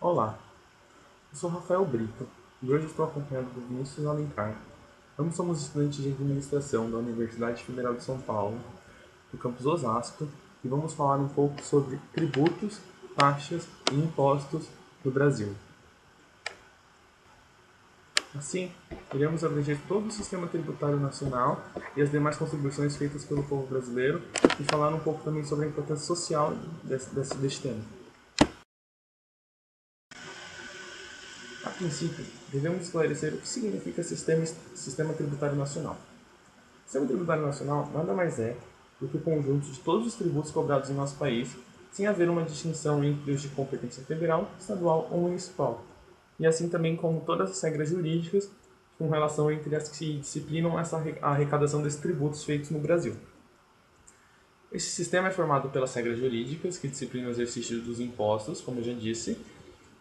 Olá, eu sou Rafael Brito e hoje estou acompanhado por Vinícius Alencar. Ambos somos estudantes de administração da Universidade Federal de São Paulo, do campus Osasco, e vamos falar um pouco sobre tributos, taxas e impostos no Brasil. Assim, iremos abranger todo o sistema tributário nacional e as demais contribuições feitas pelo povo brasileiro e falar um pouco também sobre a importância social deste tema. A princípio, devemos esclarecer o que significa sistema tributário nacional. O sistema tributário nacional nada mais é do que o conjunto de todos os tributos cobrados em nosso país, sem haver uma distinção entre os de competência federal, estadual ou municipal, e assim também como todas as regras jurídicas com relação entre as que disciplinam a arrecadação desses tributos feitos no Brasil. Esse sistema é formado pelas regras jurídicas que disciplinam o exercício dos impostos, como eu já disse,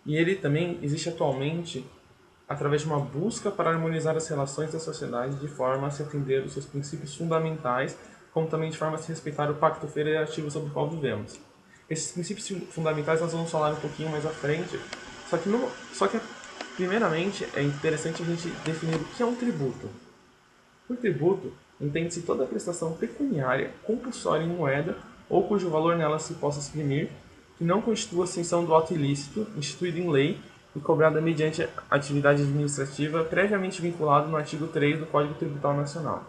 e ele também existe atualmente através de uma busca para harmonizar as relações da sociedade de forma a se atender aos seus princípios fundamentais, como também de forma a se respeitar o pacto federativo sobre o qual vivemos. Esses princípios fundamentais nós vamos falar um pouquinho mais à frente, só que primeiramente é interessante a gente definir o que é um tributo. Por tributo, entende-se toda prestação pecuniária compulsória em moeda ou cujo valor nela se possa exprimir, que não constitua ascensão do ato ilícito, instituído em lei e cobrada mediante atividade administrativa previamente vinculada no artigo 3 do Código Tributário Nacional.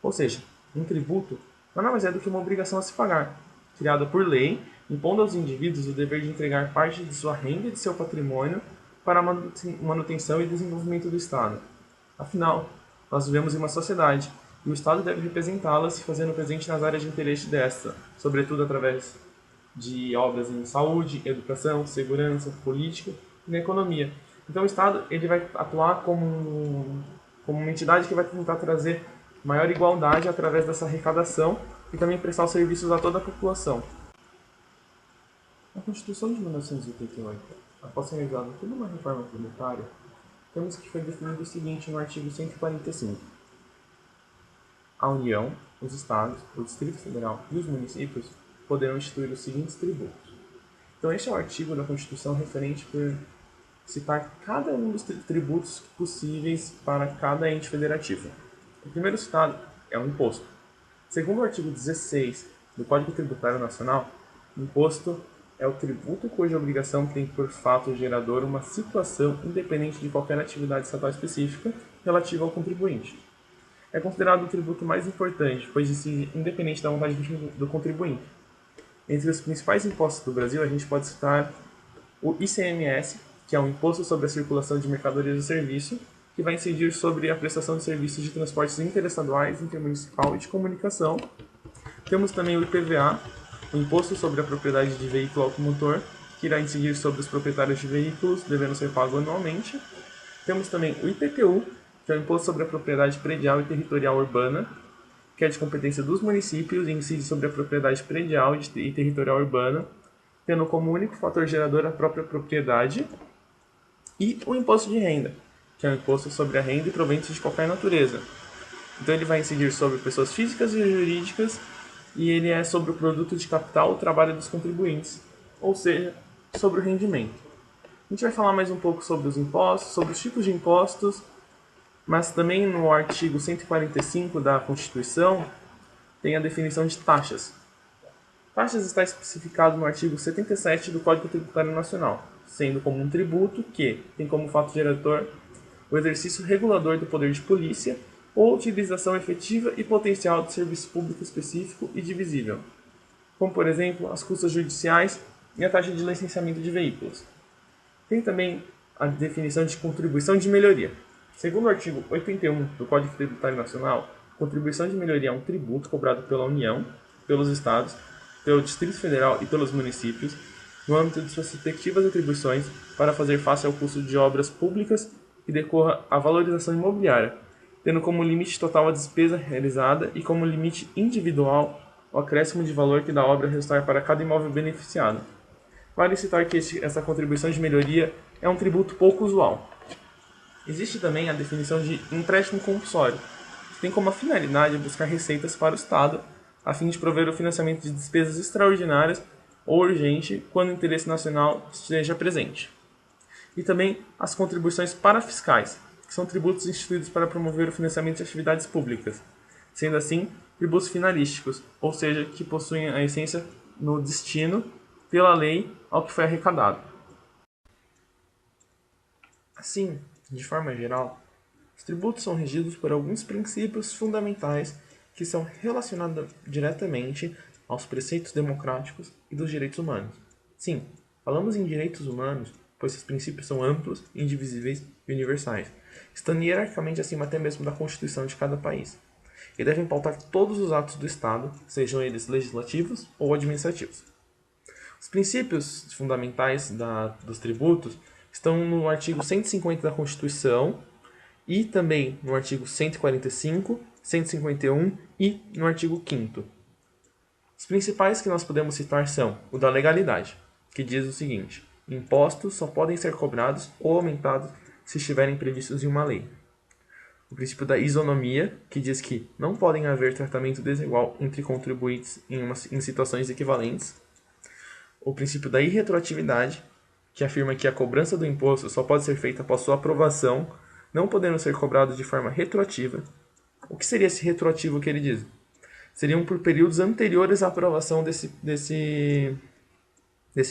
Ou seja, um tributo nada mais é do que uma obrigação a se pagar, criada por lei, impondo aos indivíduos o dever de entregar parte de sua renda e de seu patrimônio para a manutenção e desenvolvimento do Estado. Afinal, nós vivemos em uma sociedade e o Estado deve representá-la se fazendo presente nas áreas de interesse desta, sobretudo através de obras em saúde, educação, segurança, política e na economia. Então o Estado ele vai atuar como uma entidade que vai tentar trazer maior igualdade através dessa arrecadação e também prestar os serviços a toda a população. Na Constituição de 1988, após ser realizada toda uma reforma tributária, temos que foi definido o seguinte no artigo 145. A União, os Estados, o Distrito Federal e os municípios poderão instituir os seguintes tributos. Então este é o artigo da Constituição referente por citar cada um dos tributos possíveis para cada ente federativo. O primeiro citado é o imposto. Segundo o artigo 16 do Código Tributário Nacional, o imposto é o tributo cuja obrigação tem por fato gerador uma situação independente de qualquer atividade estatal específica relativa ao contribuinte. É considerado o tributo mais importante, pois incide independente da vontade do contribuinte. Entre os principais impostos do Brasil, a gente pode citar o ICMS, que é o Imposto sobre a Circulação de Mercadorias e Serviços, que vai incidir sobre a prestação de serviços de transportes interestaduais, intermunicipal e de comunicação. Temos também o IPVA, o Imposto sobre a Propriedade de Veículo Automotor, que irá incidir sobre os proprietários de veículos, devendo ser pago anualmente. Temos também o IPTU, que é o Imposto sobre a Propriedade Predial e Territorial Urbana, que é de competência dos municípios e incide sobre a propriedade predial e territorial urbana, tendo como único fator gerador a própria propriedade, e o imposto de renda, que é o imposto sobre a renda e proventos de qualquer natureza. Então ele vai incidir sobre pessoas físicas e jurídicas, e ele é sobre o produto de capital ou trabalho dos contribuintes, ou seja, sobre o rendimento. A gente vai falar mais um pouco sobre os impostos, sobre os tipos de impostos, mas também no artigo 145 da Constituição tem a definição de taxas. Taxas está especificado no artigo 77 do Código Tributário Nacional, sendo como um tributo que tem como fato gerador o exercício regulador do poder de polícia ou utilização efetiva e potencial de serviço público específico e divisível, como por exemplo as custas judiciais e a taxa de licenciamento de veículos. Tem também a definição de contribuição de melhoria. Segundo o artigo 81 do Código Tributário Nacional, contribuição de melhoria é um tributo cobrado pela União, pelos Estados, pelo Distrito Federal e pelos municípios, no âmbito de suas respectivas atribuições para fazer face ao custo de obras públicas que decorra à valorização imobiliária, tendo como limite total a despesa realizada e como limite individual o acréscimo de valor que da obra restar para cada imóvel beneficiado. Vale citar que essa contribuição de melhoria é um tributo pouco usual. Existe também a definição de empréstimo compulsório, que tem como finalidade buscar receitas para o Estado, a fim de prover o financiamento de despesas extraordinárias ou urgente quando o interesse nacional esteja presente. E também as contribuições parafiscais, que são tributos instituídos para promover o financiamento de atividades públicas, sendo assim tributos finalísticos, ou seja, que possuem a essência no destino pela lei ao que foi arrecadado. Assim, de forma geral, os tributos são regidos por alguns princípios fundamentais que são relacionados diretamente aos preceitos democráticos e dos direitos humanos. Sim, falamos em direitos humanos, pois esses princípios são amplos, indivisíveis e universais, estando hierarquicamente acima até mesmo da Constituição de cada país, e devem pautar todos os atos do Estado, sejam eles legislativos ou administrativos. Os princípios fundamentais dos tributos estão no artigo 150 da Constituição e também no artigo 145, 151 e no artigo 5º. Os principais que nós podemos citar são o da legalidade, que diz o seguinte: impostos só podem ser cobrados ou aumentados se estiverem previstos em uma lei. O princípio da isonomia, que diz que não podem haver tratamento desigual entre contribuintes em situações equivalentes. O princípio da irretroatividade, que afirma que a cobrança do imposto só pode ser feita após sua aprovação, não podendo ser cobrado de forma retroativa. O que seria esse retroativo que ele diz? Seriam por períodos anteriores à aprovação desse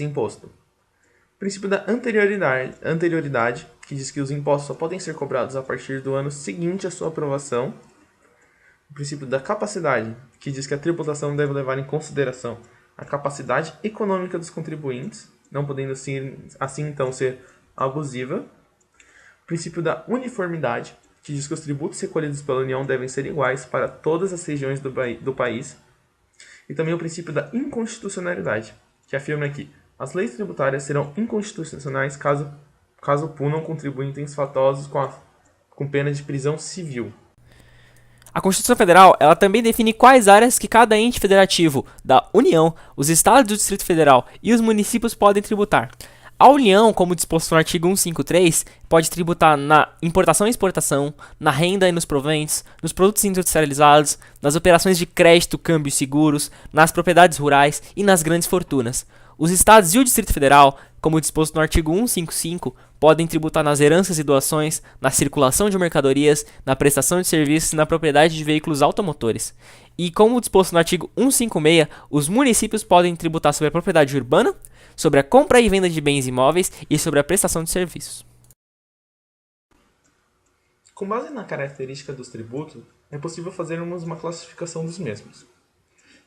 imposto. O princípio da anterioridade, que diz que os impostos só podem ser cobrados a partir do ano seguinte à sua aprovação. O princípio da capacidade, que diz que a tributação deve levar em consideração a capacidade econômica dos contribuintes, não podendo assim então ser abusiva. O princípio da uniformidade, que diz que os tributos recolhidos pela União devem ser iguais para todas as regiões do país. E também o princípio da inconstitucionalidade, que afirma que as leis tributárias serão inconstitucionais caso punam contribuintes fatosos com pena de prisão civil. A Constituição Federal, ela também define quais áreas que cada ente federativo da União, os estados do Distrito Federal e os municípios podem tributar. A União, como disposto no artigo 153, pode tributar na importação e exportação, na renda e nos proventos, nos produtos industrializados, nas operações de crédito, câmbio e seguros, nas propriedades rurais e nas grandes fortunas. Os estados e o Distrito Federal, como disposto no artigo 155, podem tributar nas heranças e doações, na circulação de mercadorias, na prestação de serviços e na propriedade de veículos automotores. E como disposto no artigo 156, os municípios podem tributar sobre a propriedade urbana, sobre a compra e venda de bens imóveis e sobre a prestação de serviços. Com base na característica dos tributos, é possível fazermos uma classificação dos mesmos.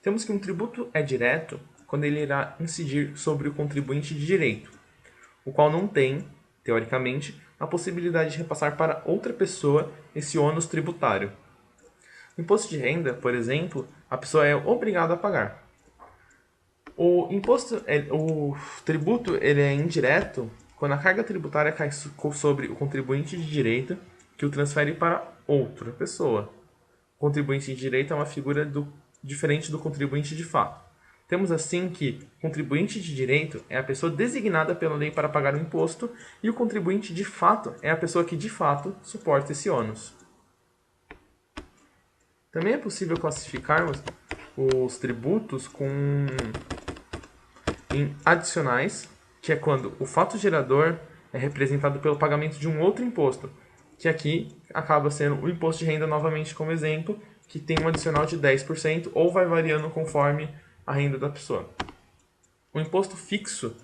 Temos que um tributo é direto quando ele irá incidir sobre o contribuinte de direito, o qual não tem, teoricamente, a possibilidade de repassar para outra pessoa esse ônus tributário. O imposto de renda, por exemplo, a pessoa é obrigada a pagar. O tributo ele é indireto quando a carga tributária cai sobre o contribuinte de direito que o transfere para outra pessoa. O contribuinte de direito é uma figura diferente do contribuinte de fato. Temos assim que o contribuinte de direito é a pessoa designada pela lei para pagar o imposto e o contribuinte de fato é a pessoa que de fato suporta esse ônus. Também é possível classificarmos os tributos em adicionais, que é quando o fato gerador é representado pelo pagamento de um outro imposto, que aqui acaba sendo o imposto de renda novamente como exemplo, que tem um adicional de 10% ou vai variando conforme a renda da pessoa. O imposto fixo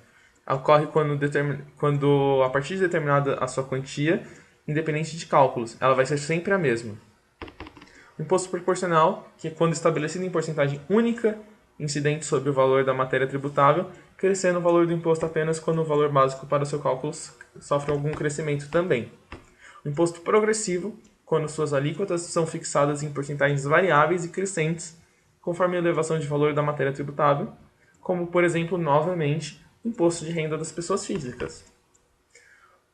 ocorre quando a partir de determinada a sua quantia, independente de cálculos, ela vai ser sempre a mesma. O imposto proporcional, que é quando estabelecido em porcentagem única, incidente sobre o valor da matéria tributável, crescendo o valor do imposto apenas quando o valor básico para o seu cálculo sofre algum crescimento também. O imposto progressivo, quando suas alíquotas são fixadas em porcentagens variáveis e crescentes, conforme a elevação de valor da matéria tributável, como, por exemplo, novamente, o imposto de renda das pessoas físicas.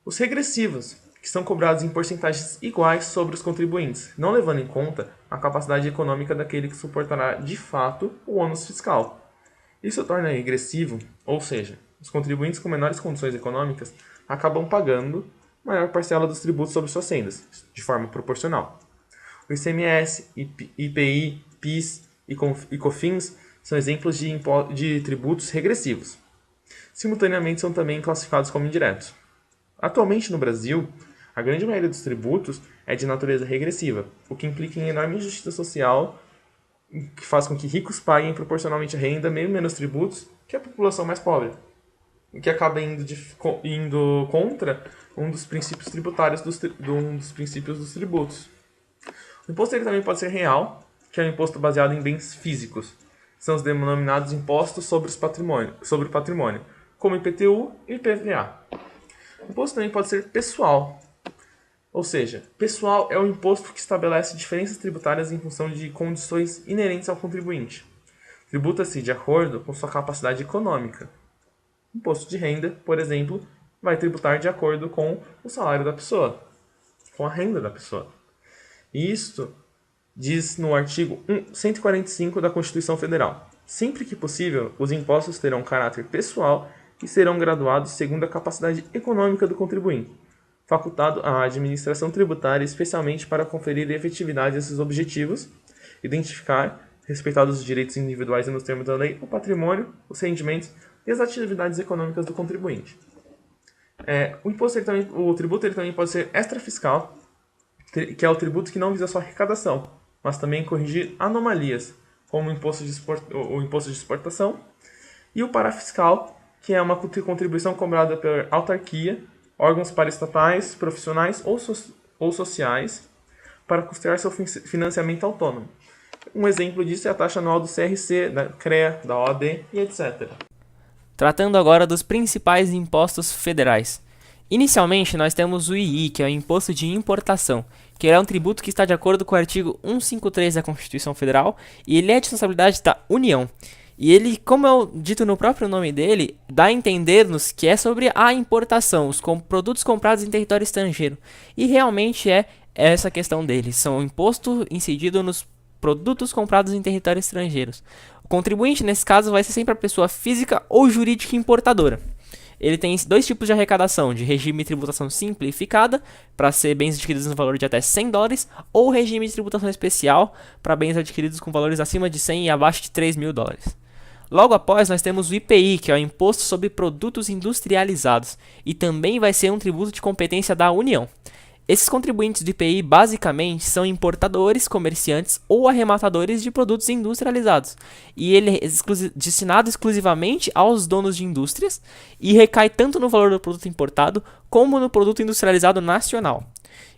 Os regressivos, que são cobrados em porcentagens iguais sobre os contribuintes, não levando em conta a capacidade econômica daquele que suportará de fato o ônus fiscal. Isso torna regressivo, ou seja, os contribuintes com menores condições econômicas acabam pagando maior parcela dos tributos sobre suas rendas, de forma proporcional. O ICMS, IPI, PIS e COFINS são exemplos de tributos regressivos. Simultaneamente, são também classificados como indiretos. Atualmente, no Brasil, a grande maioria dos tributos é de natureza regressiva, o que implica em enorme injustiça social, que faz com que ricos paguem proporcionalmente a renda bem menos tributos que a população mais pobre, o que acaba indo contra um dos princípios tributários um dos princípios dos tributos. O imposto ele também pode ser real, que é um imposto baseado em bens físicos. São os denominados impostos sobre o patrimônio, como IPTU e IPVA. O imposto também pode ser pessoal, ou seja, pessoal é o imposto que estabelece diferenças tributárias em função de condições inerentes ao contribuinte. Tributa-se de acordo com sua capacidade econômica. Imposto de renda, por exemplo, vai tributar de acordo com o salário da pessoa, com a renda da pessoa. E isto diz no artigo 145 da Constituição Federal. Sempre que possível, os impostos terão caráter pessoal e serão graduados segundo a capacidade econômica do contribuinte, facultado à administração tributária especialmente para conferir efetividade a esses objetivos, identificar, respeitados os direitos individuais e nos termos da lei, o patrimônio, os rendimentos e as atividades econômicas do contribuinte. O tributo também pode ser extrafiscal, que é o tributo que não visa só arrecadação, mas também corrigir anomalias, como o imposto de exportação, e o parafiscal, que é uma contribuição cobrada pela autarquia, órgãos paraestatais, profissionais ou sociais, para custear seu financiamento autônomo. Um exemplo disso é a taxa anual do CRC, da CREA, da OAB e etc. Tratando agora dos principais impostos federais. Inicialmente, nós temos o II, que é o Imposto de Importação, que é um tributo que está de acordo com o artigo 153 da Constituição Federal, e ele é de responsabilidade da União. E ele, como é dito no próprio nome dele, dá a entender-nos que é sobre a importação, os produtos comprados em território estrangeiro. E realmente é essa questão dele, são o imposto incidido nos produtos comprados em territórios estrangeiros. O contribuinte, nesse caso, vai ser sempre a pessoa física ou jurídica importadora. Ele tem dois tipos de arrecadação, de regime de tributação simplificada, para ser bens adquiridos no valor de até $100, ou regime de tributação especial, para bens adquiridos com valores acima de 100 e abaixo de $3.000. Logo após, nós temos o IPI, que é o Imposto sobre Produtos Industrializados, e também vai ser um tributo de competência da União. Esses contribuintes do IPI basicamente são importadores, comerciantes ou arrematadores de produtos industrializados. E ele é destinado exclusivamente aos donos de indústrias e recai tanto no valor do produto importado como no produto industrializado nacional.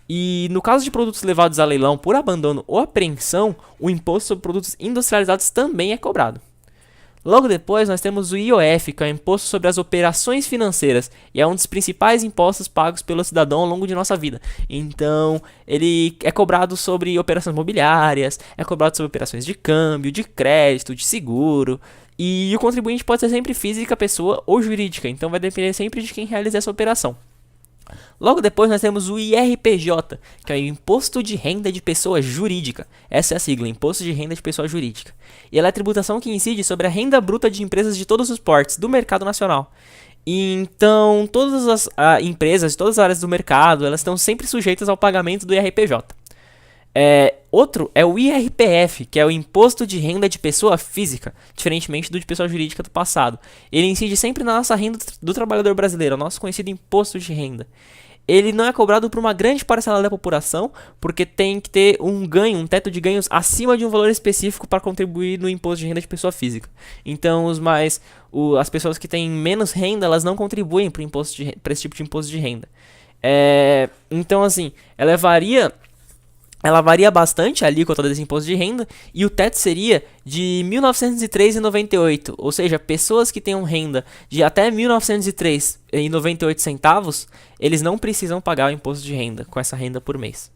E no caso de produtos levados a leilão por abandono ou apreensão, o imposto sobre produtos industrializados também é cobrado. Logo depois, nós temos o IOF, que é o Imposto sobre as Operações Financeiras, e é um dos principais impostos pagos pelo cidadão ao longo de nossa vida. Então, ele é cobrado sobre operações mobiliárias, é cobrado sobre operações de câmbio, de crédito, de seguro, e o contribuinte pode ser sempre física, pessoa ou jurídica, então vai depender sempre de quem realiza essa operação. Logo depois nós temos o IRPJ, que é o Imposto de Renda de Pessoa Jurídica. Essa é a sigla, Imposto de Renda de Pessoa Jurídica. E ela é a tributação que incide sobre a renda bruta de empresas de todos os portes do mercado nacional. E então, todas as empresas de todas as áreas do mercado, elas estão sempre sujeitas ao pagamento do IRPJ. Outro é o IRPF, que é o Imposto de Renda de Pessoa Física, diferentemente do de pessoa jurídica do passado. Ele incide sempre na nossa renda do trabalhador brasileiro, o nosso conhecido imposto de renda. Ele não é cobrado por uma grande parcela da população, porque tem que ter um teto de ganhos acima de um valor específico para contribuir no imposto de renda de pessoa física. Então, as pessoas que têm menos renda, elas não contribuem para esse tipo de imposto de renda. Então, assim, ela varia bastante a alíquota desse imposto de renda, e o teto seria de R$ 1.903,98, ou seja, pessoas que tenham renda de até R$ 1.903,98, eles não precisam pagar o imposto de renda com essa renda por mês.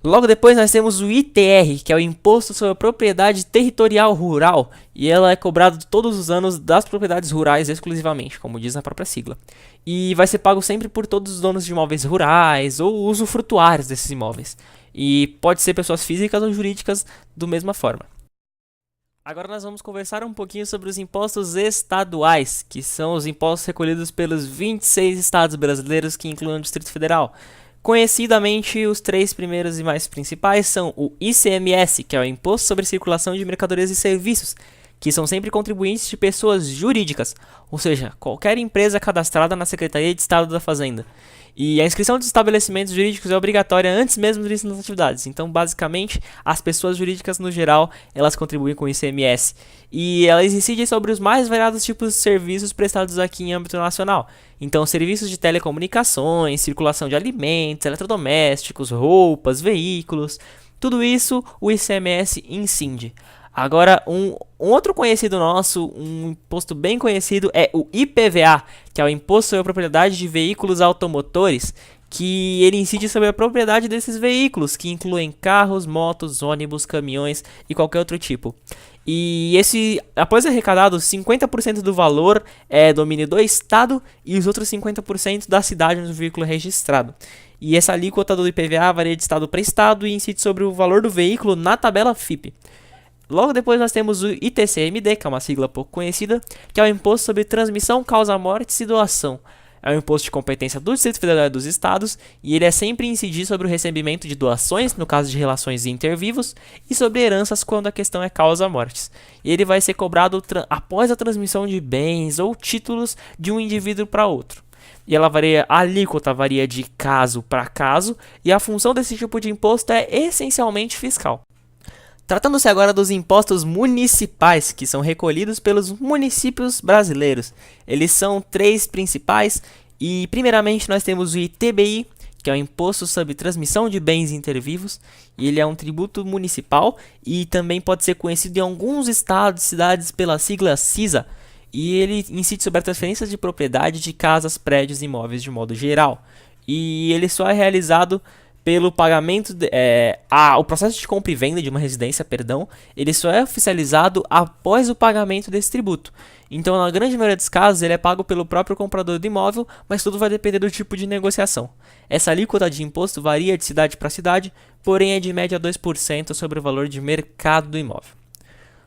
Logo depois nós temos o ITR, que é o Imposto sobre a Propriedade Territorial Rural, e ela é cobrada todos os anos das propriedades rurais exclusivamente, como diz na própria sigla. E vai ser pago sempre por todos os donos de imóveis rurais ou usufrutuários desses imóveis. E pode ser pessoas físicas ou jurídicas da mesma forma. Agora nós vamos conversar um pouquinho sobre os impostos estaduais, que são os impostos recolhidos pelos 26 estados brasileiros que incluem o Distrito Federal. Conhecidamente, os três primeiros e mais principais são o ICMS, que é o Imposto sobre Circulação de Mercadorias e Serviços, que são sempre contribuintes de pessoas jurídicas, ou seja, qualquer empresa cadastrada na Secretaria de Estado da Fazenda. E a inscrição dos estabelecimentos jurídicos é obrigatória antes mesmo do início das atividades. Então, basicamente, as pessoas jurídicas no geral, elas contribuem com o ICMS. E elas incidem sobre os mais variados tipos de serviços prestados aqui em âmbito nacional. Então, serviços de telecomunicações, circulação de alimentos, eletrodomésticos, roupas, veículos, tudo isso o ICMS incide. Agora, um outro conhecido nosso, um imposto bem conhecido, é o IPVA, que é o Imposto sobre a Propriedade de Veículos Automotores, que ele incide sobre a propriedade desses veículos, que incluem carros, motos, ônibus, caminhões e qualquer outro tipo. E após arrecadado, 50% do valor é domínio do Estado e os outros 50% da cidade onde o veículo é registrado. E essa alíquota do IPVA varia de estado para estado e incide sobre o valor do veículo na tabela FIPE. Logo depois nós temos o ITCMD, que é uma sigla pouco conhecida, que é o Imposto sobre Transmissão, Causa-Mortes e Doação. É um imposto de competência do Distrito Federal e dos Estados, e ele é sempre incidir sobre o recebimento de doações, no caso de relações intervivos, e sobre heranças quando a questão é causa-mortes. E ele vai ser cobrado após a transmissão de bens ou títulos de um indivíduo para outro. E a alíquota varia de caso para caso, e a função desse tipo de imposto é essencialmente fiscal. Tratando-se agora dos impostos municipais, que são recolhidos pelos municípios brasileiros. Eles são três principais e, primeiramente, nós temos o ITBI, que é o Imposto sobre Transmissão de Bens Intervivos, e ele é um tributo municipal e também pode ser conhecido em alguns estados e cidades pela sigla CISA, e ele incide sobre a transferência de propriedade de casas, prédios e imóveis de modo geral. E ele só é realizado pelo pagamento, o processo de compra e venda de uma residência, ele só é oficializado após o pagamento desse tributo. Então, na grande maioria dos casos, ele é pago pelo próprio comprador do imóvel, mas tudo vai depender do tipo de negociação. Essa alíquota de imposto varia de cidade para cidade, porém é de média 2% sobre o valor de mercado do imóvel.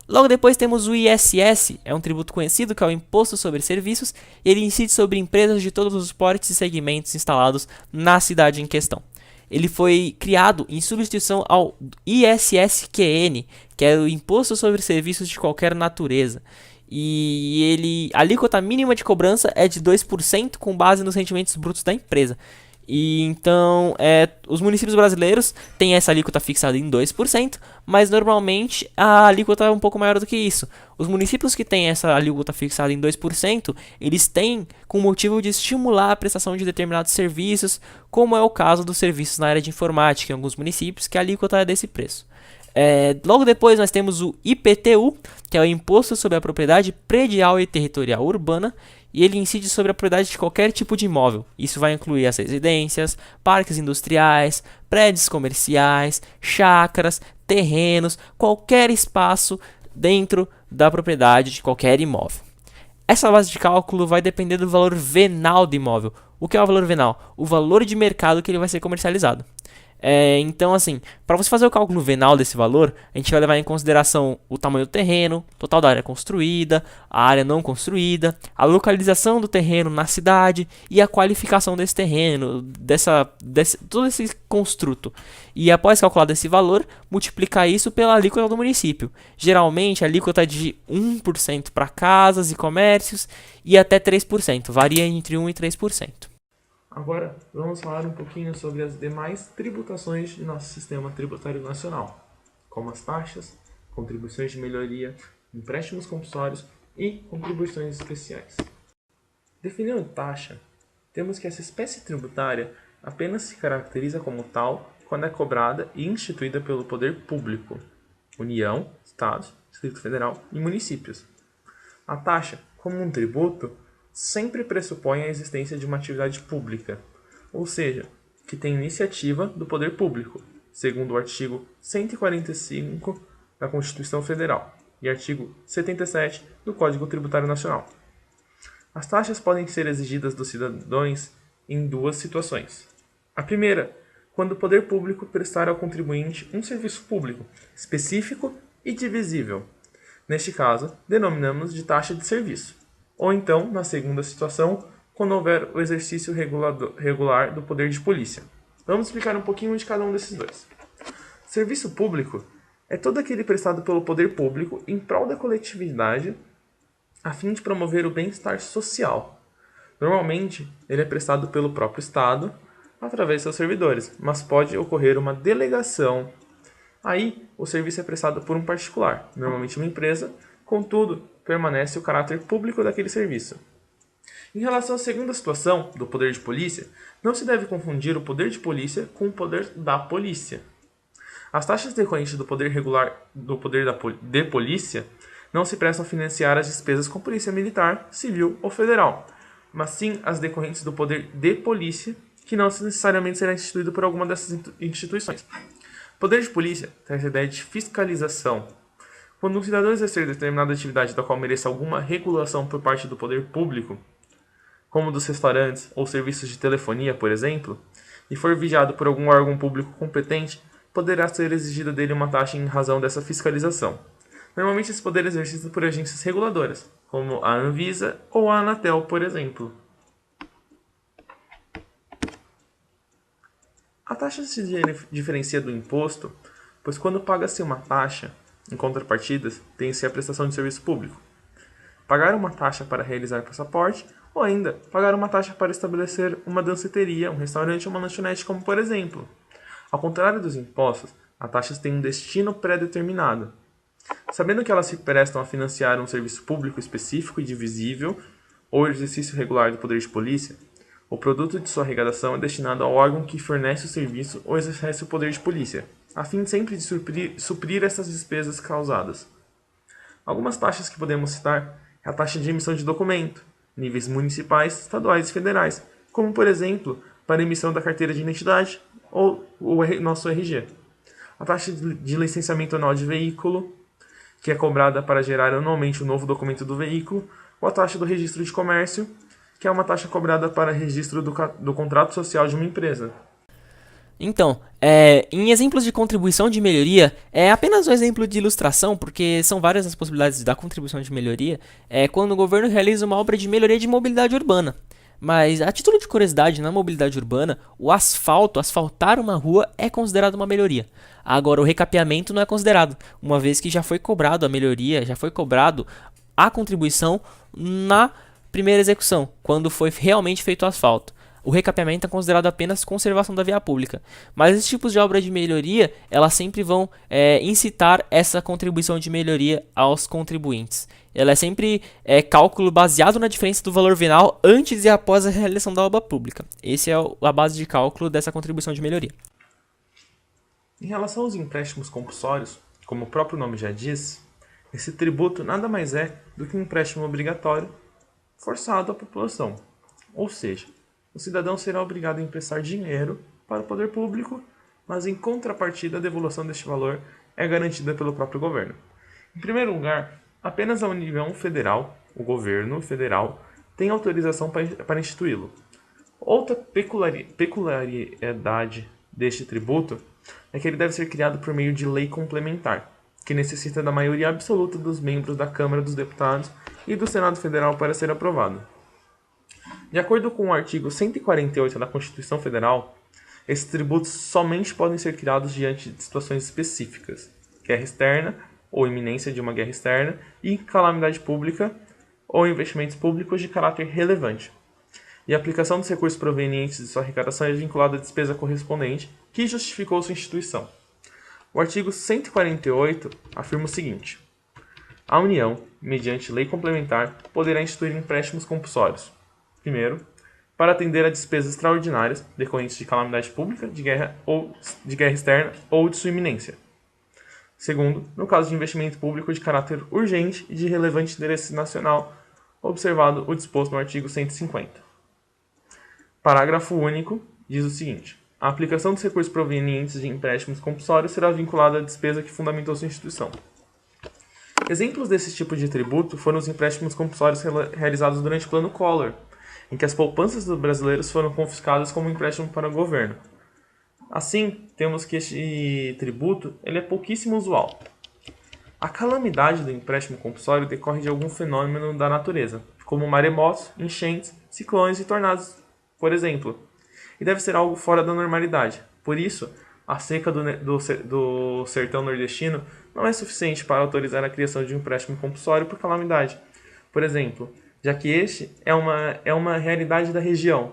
Logo depois temos o ISS, é um tributo conhecido que é o Imposto sobre Serviços, e ele incide sobre empresas de todos os portes e segmentos instalados na cidade em questão. Ele foi criado em substituição ao ISSQN, que é o Imposto sobre Serviços de Qualquer Natureza. E a alíquota mínima de cobrança é de 2% com base nos rendimentos brutos da empresa. E então, os municípios brasileiros têm essa alíquota fixada em 2%, mas normalmente a alíquota é um pouco maior do que isso. Os municípios que têm essa alíquota fixada em 2%, eles têm com o motivo de estimular a prestação de determinados serviços, como é o caso dos serviços na área de informática em alguns municípios, que a alíquota é desse preço. Logo depois nós temos o IPTU, que é o Imposto sobre a Propriedade Predial e Territorial Urbana, e ele incide sobre a propriedade de qualquer tipo de imóvel. Isso vai incluir as residências, parques industriais, prédios comerciais, chácaras, terrenos, qualquer espaço dentro da propriedade de qualquer imóvel. Essa base de cálculo vai depender do valor venal do imóvel. O que é o valor venal? O valor de mercado que ele vai ser comercializado. Então, assim, para você fazer o cálculo venal desse valor, a gente vai levar em consideração o tamanho do terreno, total da área construída, a área não construída, a localização do terreno na cidade e a qualificação desse terreno, todo esse construto. E após calcular esse valor, multiplicar isso pela alíquota do município. Geralmente, a alíquota é de 1% para casas e comércios e até 3%, varia entre 1% e 3%. Agora, vamos falar um pouquinho sobre as demais tributações de nosso sistema tributário nacional, como as taxas, contribuições de melhoria, empréstimos compulsórios e contribuições especiais. Definindo taxa, temos que essa espécie tributária apenas se caracteriza como tal quando é cobrada e instituída pelo poder público, União, Estados, Distrito Federal e municípios. A taxa, como um tributo, sempre pressupõe a existência de uma atividade pública, ou seja, que tem iniciativa do poder público, segundo o artigo 145 da Constituição Federal e artigo 77 do Código Tributário Nacional. As taxas podem ser exigidas dos cidadãos em duas situações. A primeira, quando o poder público prestar ao contribuinte um serviço público específico e divisível. Neste caso, denominamos de taxa de serviço. Ou então, na segunda situação, quando houver o exercício regular do poder de polícia. Vamos explicar um pouquinho de cada um desses dois. Serviço público é todo aquele prestado pelo poder público em prol da coletividade a fim de promover o bem-estar social. Normalmente, ele é prestado pelo próprio Estado através de seus servidores, mas pode ocorrer uma delegação. Aí, o serviço é prestado por um particular, normalmente uma empresa, contudo, permanece o caráter público daquele serviço. Em relação à segunda situação, do poder de polícia, não se deve confundir o poder de polícia com o poder da polícia. As taxas decorrentes do poder regular de polícia não se prestam a financiar as despesas com polícia militar, civil ou federal, mas sim as decorrentes do poder de polícia, que não necessariamente será instituído por alguma dessas instituições. Poder de polícia traz a ideia de fiscalização. Quando um cidadão exercer determinada atividade da qual mereça alguma regulação por parte do poder público, como dos restaurantes ou serviços de telefonia, por exemplo, e for vigiado por algum órgão público competente, poderá ser exigida dele uma taxa em razão dessa fiscalização. Normalmente esse poder é exercido por agências reguladoras, como a Anvisa ou a Anatel, por exemplo. A taxa se diferencia do imposto, pois quando paga-se uma taxa, em contrapartidas, tem-se a prestação de serviço público. Pagar uma taxa para realizar passaporte, ou ainda, pagar uma taxa para estabelecer uma danceteria, um restaurante ou uma lanchonete, como por exemplo. Ao contrário dos impostos, as taxas têm um destino pré-determinado. Sabendo que elas se prestam a financiar um serviço público específico e divisível, ou exercício regular do poder de polícia, o produto de sua arrecadação é destinado ao órgão que fornece o serviço ou exerce o poder de polícia, a fim sempre de suprir essas despesas causadas. Algumas taxas que podemos citar é a taxa de emissão de documento, níveis municipais, estaduais e federais, como por exemplo, para a emissão da carteira de identidade ou o nosso RG. A taxa de licenciamento anual de veículo, que é cobrada para gerar anualmente o novo documento do veículo, ou a taxa do registro de comércio, que é uma taxa cobrada para registro do contrato social de uma empresa. Então, em exemplos de contribuição de melhoria, é apenas um exemplo de ilustração, porque são várias as possibilidades da contribuição de melhoria, quando o governo realiza uma obra de melhoria de mobilidade urbana. Mas, a título de curiosidade, na mobilidade urbana, o asfaltar uma rua é considerado uma melhoria. Agora, o recapeamento não é considerado, uma vez que já foi cobrado a melhoria, já foi cobrado a contribuição na primeira execução, quando foi realmente feito o asfalto. O recapeamento é considerado apenas conservação da via pública. Mas esses tipos de obra de melhoria, elas sempre vão incitar essa contribuição de melhoria aos contribuintes. Ela é sempre cálculo baseado na diferença do valor venal antes e após a realização da obra pública. Essa é a base de cálculo dessa contribuição de melhoria. Em relação aos empréstimos compulsórios, como o próprio nome já diz, esse tributo nada mais é do que um empréstimo obrigatório forçado à população. Ou seja, o cidadão será obrigado a emprestar dinheiro para o poder público, mas em contrapartida a devolução deste valor é garantida pelo próprio governo. Em primeiro lugar, apenas a União Federal, o governo federal, tem autorização para instituí-lo. Outra peculiaridade deste tributo é que ele deve ser criado por meio de lei complementar, que necessita da maioria absoluta dos membros da Câmara dos Deputados e do Senado Federal para ser aprovado. De acordo com o artigo 148 da Constituição Federal, esses tributos somente podem ser criados diante de situações específicas, guerra externa ou iminência de uma guerra externa e calamidade pública ou investimentos públicos de caráter relevante. E a aplicação dos recursos provenientes de sua arrecadação é vinculada à despesa correspondente que justificou sua instituição. O artigo 148 afirma o seguinte: a União, mediante lei complementar, poderá instituir empréstimos compulsórios. Primeiro, para atender a despesas extraordinárias decorrentes de calamidade pública, de guerra externa ou de sua iminência. Segundo, no caso de investimento público de caráter urgente e de relevante interesse nacional, observado o disposto no artigo 150. Parágrafo único diz o seguinte: a aplicação dos recursos provenientes de empréstimos compulsórios será vinculada à despesa que fundamentou sua instituição. Exemplos desse tipo de tributo foram os empréstimos compulsórios realizados durante o Plano Collor, em que as poupanças dos brasileiros foram confiscadas como empréstimo para o governo. Assim, temos que este tributo ele é pouquíssimo usual. A calamidade do empréstimo compulsório decorre de algum fenômeno da natureza, como maremotos, enchentes, ciclones e tornados, por exemplo. e deve ser algo fora da normalidade. Por isso, a seca do sertão nordestino não é suficiente para autorizar a criação de um empréstimo compulsório por calamidade, por exemplo, já que este é uma realidade da região.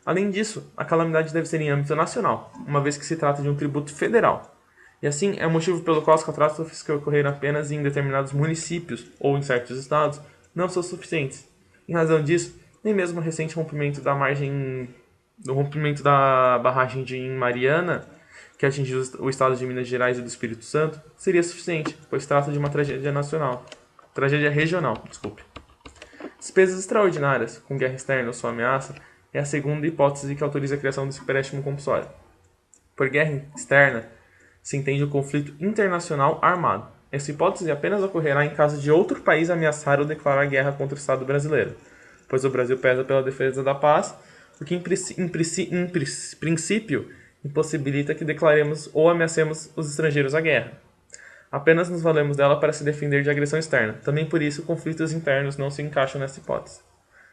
Além disso, a calamidade deve ser em âmbito nacional, uma vez que se trata de um tributo federal. E assim, é o motivo pelo qual as catástrofes que ocorreram apenas em determinados municípios ou em certos estados não são suficientes. Em razão disso, nem mesmo o recente rompimento da barragem de Mariana, que atingiu o estado de Minas Gerais e do Espírito Santo, seria suficiente, pois trata de uma tragédia regional. Despesas extraordinárias, com guerra externa ou sua ameaça, é a segunda hipótese que autoriza a criação desse empréstimo compulsório. Por guerra externa, se entende o conflito internacional armado. Essa hipótese apenas ocorrerá em caso de outro país ameaçar ou declarar guerra contra o Estado brasileiro, pois o Brasil pesa pela defesa da paz, o que em princípio impossibilita que declaremos ou ameacemos os estrangeiros à guerra. Apenas nos valemos dela para se defender de agressão externa. Também por isso, conflitos internos não se encaixam nessa hipótese.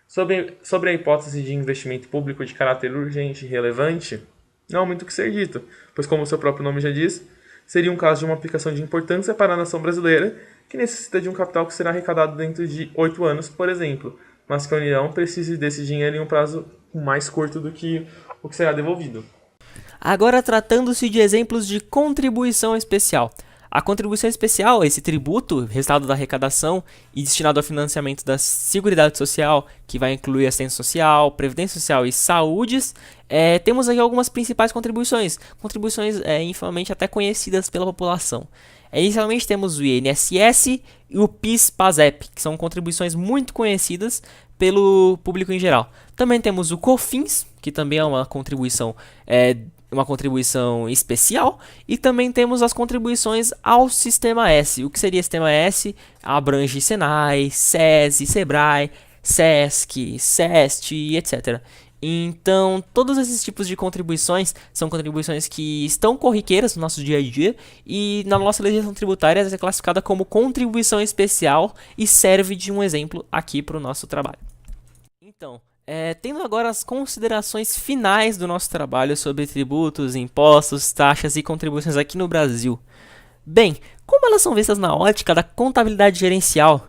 Sobre a hipótese de investimento público de caráter urgente e relevante, não há muito o que ser dito, pois como o seu próprio nome já diz, seria um caso de uma aplicação de importância para a nação brasileira, que necessita de um capital que será arrecadado dentro de 8 anos, por exemplo, mas que a União precise desse dinheiro em um prazo mais curto do que o que será devolvido. Agora, tratando-se de exemplos de contribuição especial. A contribuição especial, esse tributo, resultado da arrecadação e destinado ao financiamento da Seguridade Social, que vai incluir assistência social, previdência social e saúdes, temos aqui algumas principais contribuições infelizmente até conhecidas pela população. Inicialmente temos o INSS e o PIS/PASEP, que são contribuições muito conhecidas pelo público em geral. Também temos o COFINS, que também é uma contribuição especial, e também temos as contribuições ao Sistema S. O que seria Sistema S? Abrange Senai, SESI, Sebrae, SESC, SEST, etc. Então, todos esses tipos de contribuições são contribuições que estão corriqueiras no nosso dia a dia e na nossa legislação tributária é classificada como contribuição especial e serve de um exemplo aqui para o nosso trabalho. Então, tendo agora as considerações finais do nosso trabalho sobre tributos, impostos, taxas e contribuições aqui no Brasil. Bem, como elas são vistas na ótica da contabilidade gerencial?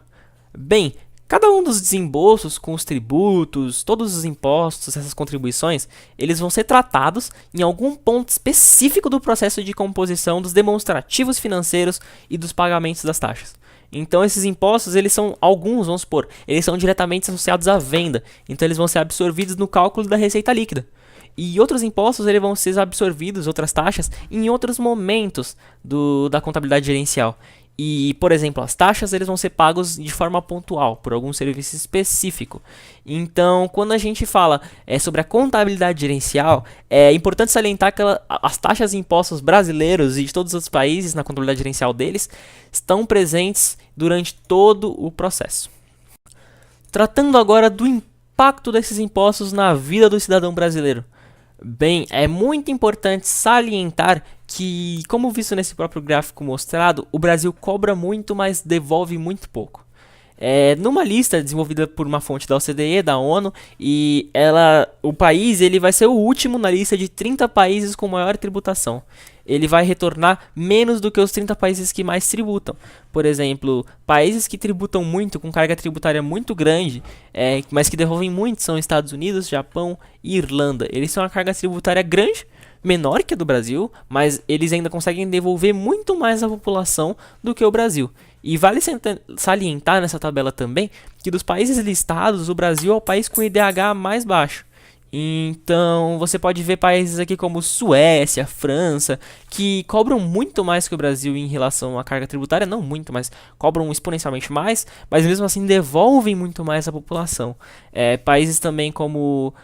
Bem, cada um dos desembolsos com os tributos, todos os impostos, essas contribuições, eles vão ser tratados em algum ponto específico do processo de composição dos demonstrativos financeiros e dos pagamentos das taxas. Então esses impostos, eles são eles são diretamente associados à venda, então eles vão ser absorvidos no cálculo da receita líquida. E outros impostos eles vão ser absorvidos, outras taxas, em outros momentos da contabilidade gerencial. E, por exemplo, as taxas eles vão ser pagos de forma pontual, por algum serviço específico. Então, quando a gente fala sobre a contabilidade gerencial, é importante salientar que as taxas e impostos brasileiros e de todos os outros países na contabilidade gerencial deles estão presentes durante todo o processo. Tratando agora do impacto desses impostos na vida do cidadão brasileiro. Bem, é muito importante salientar que, como visto nesse próprio gráfico mostrado, o Brasil cobra muito, mas devolve muito pouco. Numa lista desenvolvida por uma fonte da OCDE, da ONU, e o país ele vai ser o último na lista de 30 países com maior tributação. Ele vai retornar menos do que os 30 países que mais tributam. Por exemplo, países que tributam muito, com carga tributária muito grande, mas que devolvem muito, são Estados Unidos, Japão e Irlanda. Eles têm uma carga tributária grande, menor que a do Brasil, mas eles ainda conseguem devolver muito mais à população do que o Brasil. E vale salientar nessa tabela também que dos países listados, o Brasil é o país com IDH mais baixo. Então, você pode ver países aqui como Suécia, França, que cobram muito mais que o Brasil em relação à carga tributária, não muito, mas cobram exponencialmente mais, mas mesmo assim devolvem muito mais à população. Países também como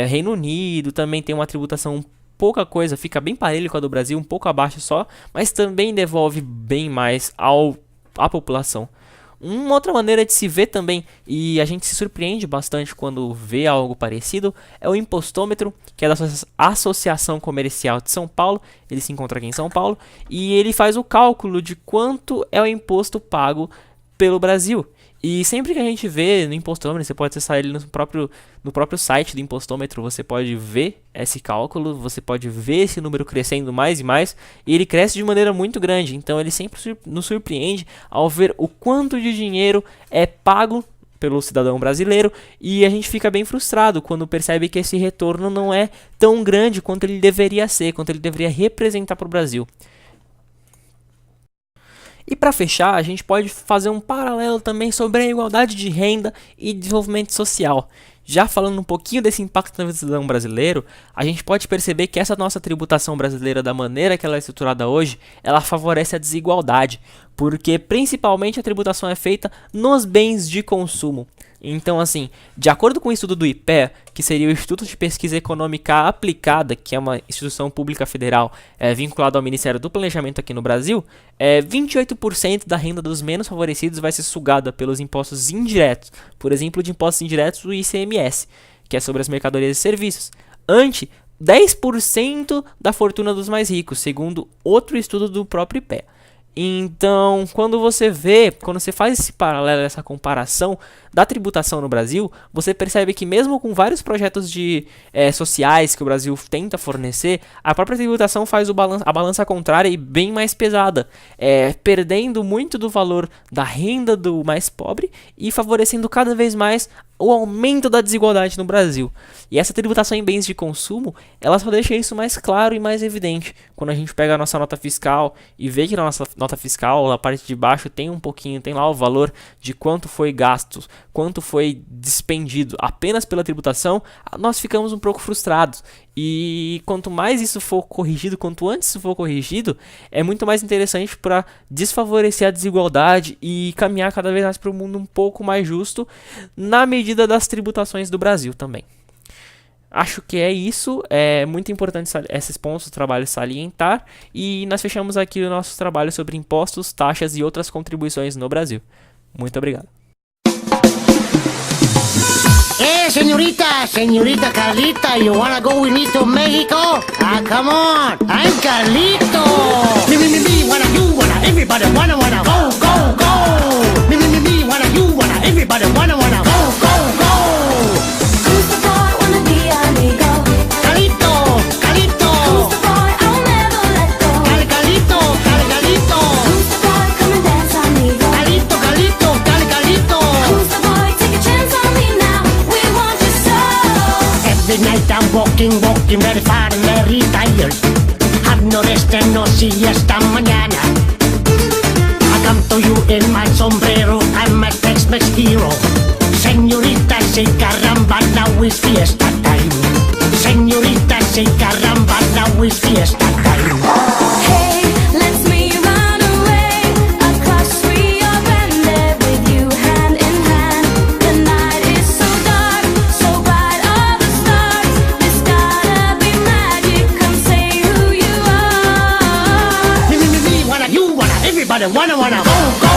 Reino Unido também tem uma tributação pouca coisa, fica bem parelho com a do Brasil, um pouco abaixo só, mas também devolve bem mais à população. Uma outra maneira de se ver também, e a gente se surpreende bastante quando vê algo parecido, é o impostômetro, que é da Associação Comercial de São Paulo. Ele se encontra aqui em São Paulo, e ele faz o cálculo de quanto é o imposto pago pelo Brasil. E sempre que a gente vê no impostômetro, você pode acessar ele no próprio site do impostômetro, você pode ver esse cálculo, você pode ver esse número crescendo mais e mais, e ele cresce de maneira muito grande. Então ele sempre nos surpreende ao ver o quanto de dinheiro é pago pelo cidadão brasileiro, e a gente fica bem frustrado quando percebe que esse retorno não é tão grande quanto ele deveria ser, quanto ele deveria representar para o Brasil. E para fechar, a gente pode fazer um paralelo também sobre a igualdade de renda e desenvolvimento social. Já falando um pouquinho desse impacto na vida do cidadão brasileiro, a gente pode perceber que essa nossa tributação brasileira, da maneira que ela é estruturada hoje, ela favorece a desigualdade, porque principalmente a tributação é feita nos bens de consumo. Então, assim, de acordo com o estudo do IPEA, que seria o Instituto de Pesquisa Econômica Aplicada, que é uma instituição pública federal vinculada ao Ministério do Planejamento aqui no Brasil, 28% da renda dos menos favorecidos vai ser sugada pelos impostos indiretos, por exemplo, de impostos indiretos do ICMS, que é sobre as mercadorias e serviços, ante 10% da fortuna dos mais ricos, segundo outro estudo do próprio IPEA. Então, quando você faz esse paralelo, essa comparação da tributação no Brasil, você percebe que mesmo com vários projetos sociais que o Brasil tenta fornecer, a própria tributação faz a balança contrária e bem mais pesada, perdendo muito do valor da renda do mais pobre e favorecendo cada vez mais o aumento da desigualdade no Brasil. E essa tributação em bens de consumo, ela só deixa isso mais claro e mais evidente. Quando a gente pega a nossa nota fiscal e vê que na nossa nota fiscal, na parte de baixo, tem lá o valor de quanto foi gasto, quanto foi despendido apenas pela tributação, nós ficamos um pouco frustrados. E quanto mais isso for corrigido, quanto antes isso for corrigido, é muito mais interessante para desfavorecer a desigualdade e caminhar cada vez mais para um mundo um pouco mais justo na medida das tributações do Brasil também. Acho que é isso, é muito importante esses pontos do trabalho salientar, e nós fechamos aqui o nosso trabalho sobre impostos, taxas e outras contribuições no Brasil. Muito obrigado. Señorita Carlita, you wanna go with me to Mexico? Ah, come on, I'm Carlito. Me, wanna, you wanna, everybody wanna, go, go, go. Me, wanna, you wanna, everybody wanna, go, go, go. Who's the boy, wanna be amigo? Carlito. Who's the boy, I'll never let go? Carlito. Who's the boy, come and dance, amigo? Carlito. Who's the boy, take a chance on me now, we want you so. Every night I'm walking, very far and very tired. Have no rest and no siesta mañana. I come to you in my sombrero, I'm a Tex-Mex hero. Señorita, say caramba, now is fiesta time. Señorita, say caramba, now is fiesta time. Hey, let's me run away across Rio Grande with you hand in hand. The night is so dark, so bright, all the stars. There's gotta be magic, come say who you are. Me, wanna, you wanna, everybody wanna, go, go.